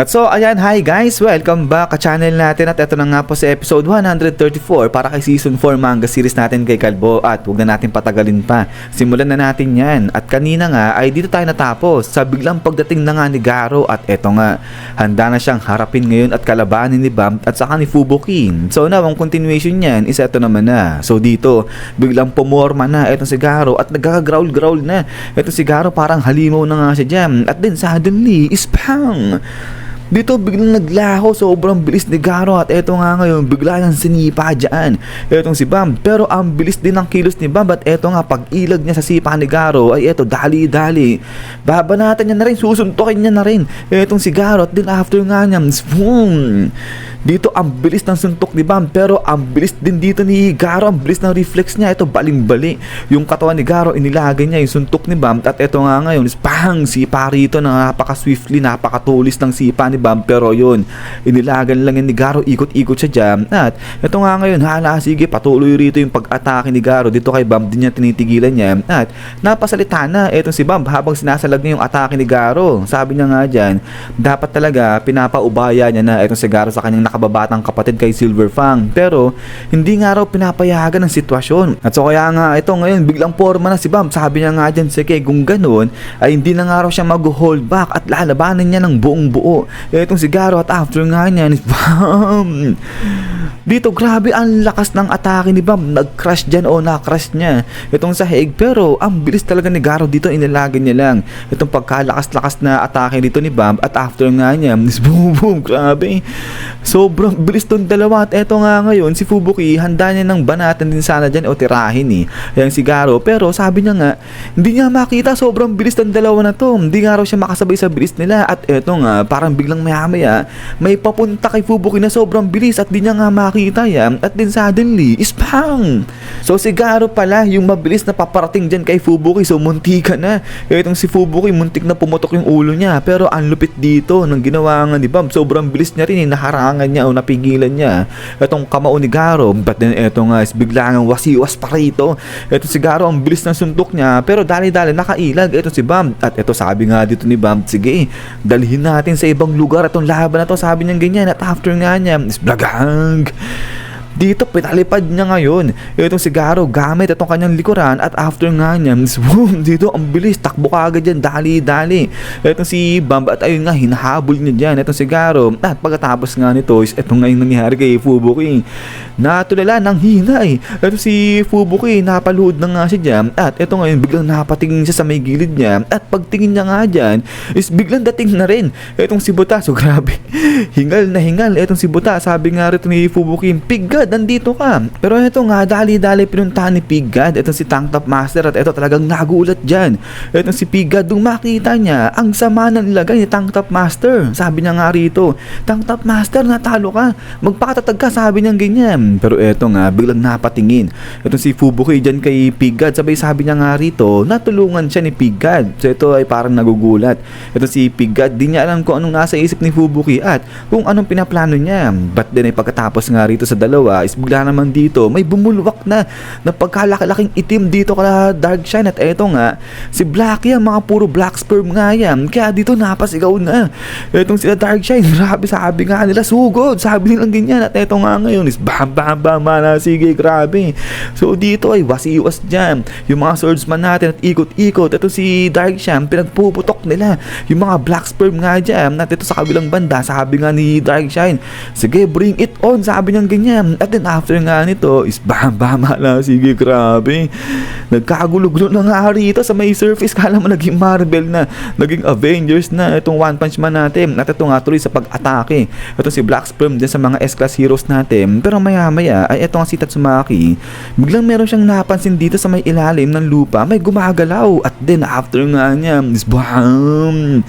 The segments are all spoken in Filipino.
At so ayan, hi guys, welcome back ka channel natin at ito na nga po sa episode 134 para kay season 4 manga series natin kay Kalbo. At huwag na natin patagalin pa, simulan na natin yan. At kanina nga ay dito tayo natapos sa biglang pagdating na nga ni Garo. At eto nga, handa na siyang harapin ngayon at kalabanin ni Bam at saka ni Fubuki. So now ang continuation niyan is eto naman na. So dito biglang pumorma na etong si Garo at nagkakagrowl-growl na. Eto si Garo parang halimaw na nga siya dyan. At then suddenly is bang! Dito biglang naglaho, sobrang bilis ni Garo at eto nga ngayon bigla nang sinipa dyan etong si Bam. Pero ang bilis din ng kilos ni Bam at eto nga pag ilag niya sa sipa ni Garo ay eto dali-dali babanatan niya na rin, susuntukin niya na rin etong si Garo. At din after nga niya boom! Dito ang bilis ng suntok ni Bam pero ang bilis din dito ni Garo, ang bilis ng reflex niya. Ito baling-bali yung katawan ni Garo, inilagay niya yung suntok ni Bam at eto nga ngayon bang! Sipa rito na napaka-swiftly, napakatulis ng sipa ni Bam. Pero yun, inilagan lang yun ni Garo, ikot-ikot siya dyan. At eto nga ngayon, hala sige patuloy rito yung pag-atake ni Garo dito kay Bam, din niya tinitigilan niya. At napasalita na etong si Bam habang sinasalag niya yung atake ni Garo. Sabi niya nga dyan, dapat talaga pinapaubaya niya na etong si Garo sa kanyang nakababatang kapatid kay Silverfang. Pero hindi nga raw pinapayagan ng sitwasyon. At so kaya nga ito ngayon biglang forma na si Bam. Sabi niya nga dyan, sige kung ganun ay hindi na nga raw siya mag-hold back at lalabanan niya ng buong buo etong si Garo. At after nga niyan is bam! Dito grabe ang lakas ng atake ni Bam, nag-crash dyan o na-crash niya itong sahig. Pero ang bilis talaga ni Garo dito, inilagay niya lang itong pagkalakas-lakas na atake dito ni Bam. At after nga niya is boom boom, grabe sobrang bilis tong dalawa. At eto nga ngayon si Fubuki handa niya ng banatan din sana dyan o tirahin ayan si Garo. Pero sabi niya nga hindi niya makita, sobrang bilis ng dalawa na to, hindi nga raw siya makasabay sa bilis nila. At eto nga parang biglang maya-maya may papunta kay Fubuki na sobrang bilis at di niya nga makita yan. At then suddenly is bang! So si Garo pala yung mabilis na paparating dyan kay Fubuki. So muntika na etong si Fubuki, muntik na pumutok yung ulo niya. Pero ang lupit dito ng ginawa nga ni Bam, sobrang bilis niya rin, naharangan niya o napigilan niya etong kamao ni Garo. But then eto nga is bigla ngang wasiwas pa rito eto si Garo, ang bilis ng suntok niya pero dali-dali nakailag eto si Bam. At eto sabi nga dito ni Bam, sige dalhin natin sa ibang lugar itong laban na to, sabi niya ganyan. At after nga niya is blagang dito pinalipad niya ngayon itong si Garo gamit itong kanyang likuran. At after nga niya boom, dito ang bilis, takbo ka agad dyan, dali-dali itong si Bam. At ayun nga hinahabol niya dyan itong si Garo. At pagkatapos nga nito is itong ngayon nangyari kay Fubuki, natulala ng hinay itong si Fubuki, napaluhod na nga siya dyan. At ito ngayon biglang napatingin siya sa may gilid niya. At pagtingin niya nga dyan is biglang dating na rin itong si Buta. So grabe, hingal na hingal itong si Buta. Sabi nga rito ni Fubuki, Pigad nandito ka. Pero ito nga dali-dali pinuntahan ni Pigad itong si Tank Top Master. At ito talagang nagulat dyan itong si Pigad nung makita niya ang sama ng ilagay ni Tank Top Master. Sabi niya nga rito, Tank Top Master natalo ka, magpakatatag ka, sabi niya ganyan. Pero eto nga biglang napatingin itong si Fubuki dyan kay Pigad. Sabi niya nga rito natulungan siya ni Pigad. So ito ay parang nagugulat ito si Pigad, di niya alam kung anong nasa isip ni Fubuki at kung anong pinaplano niya. But then ay pagkatapos nga rito sa dalawa is bigla naman dito may bumulwak na pagkalaki-laking itim dito kala Darkshine. At eto nga si Blackie, ang mga puro black sperm nga yan, kaya dito napasigaw na etong sila Darkshine. Grabe, sabi nga nila sugod, sabi nilang ganyan. At eto nga ngayon is bam bam bam na, sige grabe. So dito ay wasiwas dyan yung mga swordsman natin at ikot-ikot. Ito si Darkshine, pinagpuputok nila yung mga black sperm nga dyan. At ito sa kabilang banda, sabi nga ni Darkshine, sige bring it on, sabi niyang ganyan. At then after nga nito is bam bam na, sige grabe, nagkagulo-gulo na nga rito sa may surface. Kala mo naging Marvel na, naging Avengers na itong One Punch Man natin. At ito nga tuloy sa pag-atake ito si Black Sperm din sa mga S-Class heroes natin. Pero maya-maya ay ito nga si Tatsumaki, biglang meron siyang napansin dito sa may ilalim ng lupa, may gumagalaw. At then after nga niya is bam,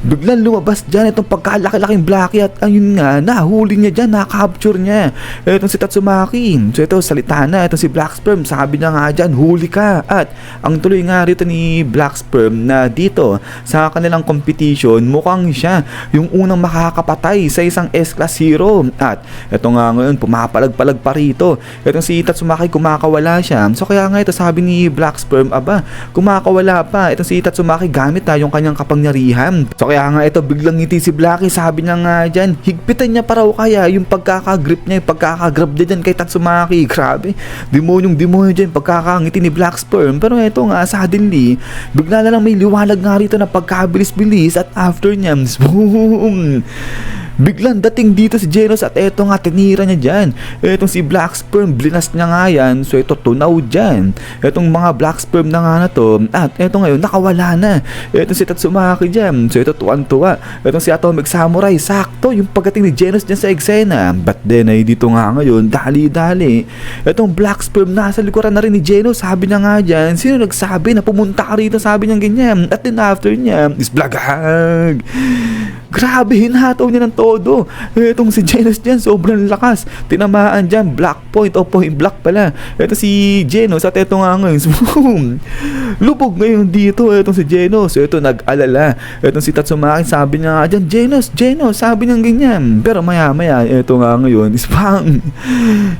biglang lumabas dyan itong pagkalaki-laking Blackie. At ayun nga, nahuli niya dyan, nakapture niya itong si Tatsumaki. So ito, salita na itong si Black Sperm, sabi niya nga dyan, huli ka. At ang tuloy nga rito ni Black Sperm na dito sa kanilang competition, mukhang siya yung unang makakapatay sa isang S-Class hero. At ito nga ngayon, pumapalag-palag pa rito itong si Tatsumaki, kumakawala siya. So kaya nga ito, sabi ni Black Sperm, aba, kumakawala pa itong si Tatsumaki gamit yung kanyang kapangyarihan. So kaya nga ito biglang ngiti si Blackie, sabi niya nga dyan, higpitan niya pa raw kaya yung pagkakagrip niya, yung pagkakagrab niya dyan kay Tatsumaki. Grabe, demonyo dyan, pagkakangiti ni Black Sperm. Pero ito nga, suddenly, bigla na lang may liwanag nga rito na pagkabilis-bilis at after niya, boom! Biglang dating dito si Genos at eto nga tinira niya dyan. Etong si Black Sperm, blinas niya nga yan. So ito tunaw dyan. Etong mga Black Sperm na nga na to. At eto ngayon nakawala na. Etong si Tatsumaki dyan. So ito tuwan-tuwa. Etong si Atomic Samurai, sakto yung pagdating ni Genos dyan sa eksena. But then ay dito nga ngayon, dali-dali. Etong Black Sperm nasa likuran na rin ni Genos. Sabi niya nga dyan, sino nagsabi na pumunta ka rito? Sabi niya ganyan. At then after niya is Blagag. Grabe, hinataw niya ng todo. Etong si Genos dyan, sobrang lakas. Tinamaan dyan, black point o point black pala. Eto si Genos at eto nga ngayon, boom! Lubog ngayon dito, etong si Genos. Eto nag-alala. Etong si Tatsumaki, sabi niya nga dyan, Genos, sabi niya ganyan. Pero maya-maya, eto nga ngayon, is pang!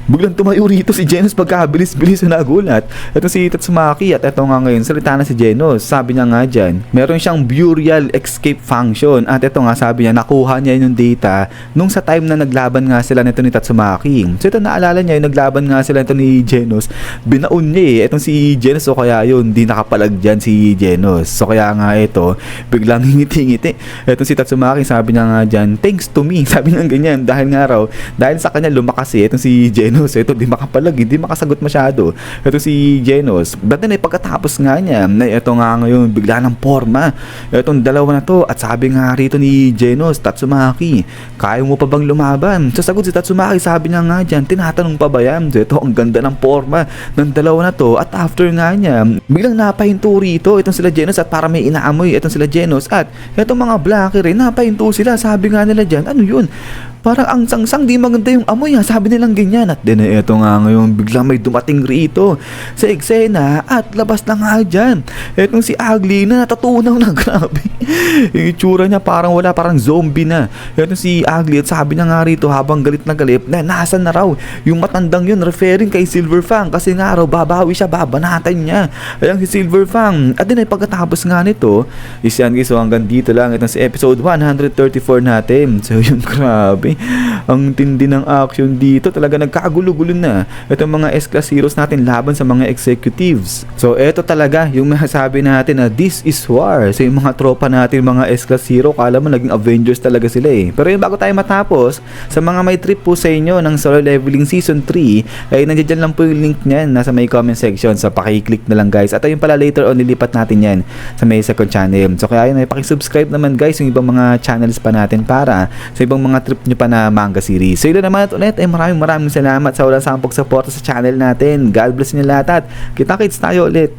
Biglang tumayo rito si Genos pagkabilis-bilis na nagulat. Etong si Tatsumaki at eto nga ngayon, salita na si Genos. Sabi niya nga dyan, meron siyang burial escape function. At eto nga, sabi niya, nakuha niya yung data nung sa time na naglaban nga sila nito ni Tatsumaki. So ito naalala niya, yung naglaban nga sila nito ni Genos, binaon niya eh. Itong si Genos, so kaya yun, di nakapalag dyan si Genos. So kaya nga ito, biglang ngiti-ngiti. Itong si Tatsumaki, sabi niya nga dyan, thanks to me. Sabi niya ganyan, dahil nga raw, dahil sa kanya lumakas eh. Itong si Genos, ito di makapalag, di makasagot masyado. Itong si Genos, but then pagkatapos nga niya, na ito nga ngayon, bigla ng forma. Itong dalawa na to, at sabi nga rito ni Genos, Tatsumaki, kaya mo pa bang lumaban? Sasagot si Tatsumaki, sabi niya nga dyan, tinatanong pa ba yan? So ito, ang ganda ng forma ng dalawa na to. At after nga niya, biglang napahinto rito itong sila Genos at para may inaamoy itong sila Genos at itong mga Blackie rin, napahinto sila. Sabi nga nila dyan, ano yun? Parang ang sangsang, di maganda yung amoy ha. Sabi nilang ganyan. At din ito nga ngayon, biglang may dumating rito sa eksena at labas na nga dyan. Etong si Ugly na natatunaw na, grabe. Yung itsura niya parang wala, parang zombie na. Etong si Ugly at sabi niya nga rito habang galit na galit na nasan na raw yung matandang yun, referring kay Silver Fang kasi nga raw babawi siya, babanatan niya. Ayan si Silver Fang. At din pagkatapos nga nito, isyan guys, so hanggang dito lang itong si episode 134 natin. So yun, grabe. Ang tindi ng action dito, talaga nagkagulo-gulo na itong mga S-Class heroes natin laban sa mga executives. So eto talaga yung masasabi natin na this is war. So yung mga tropa natin, mga S-Class hero, kala mo naging Avengers talaga sila eh. Pero yung bago tayo matapos, sa mga may trip po sa inyo ng Solo Leveling Season 3, ay nandiyan lang po yung link niyan nasa may comment section. So pakiclick na lang guys. At yung pala later on nilipat natin yan sa may second channel. So kaya yun ay pakisubscribe naman guys yung ibang mga channels pa natin para sa ibang mga trip nyo pa na manga series. So yun naman at ulit ay maraming salamat sa walang sampog support sa channel natin. God bless niyo lahat at kita-kits tayo ulit.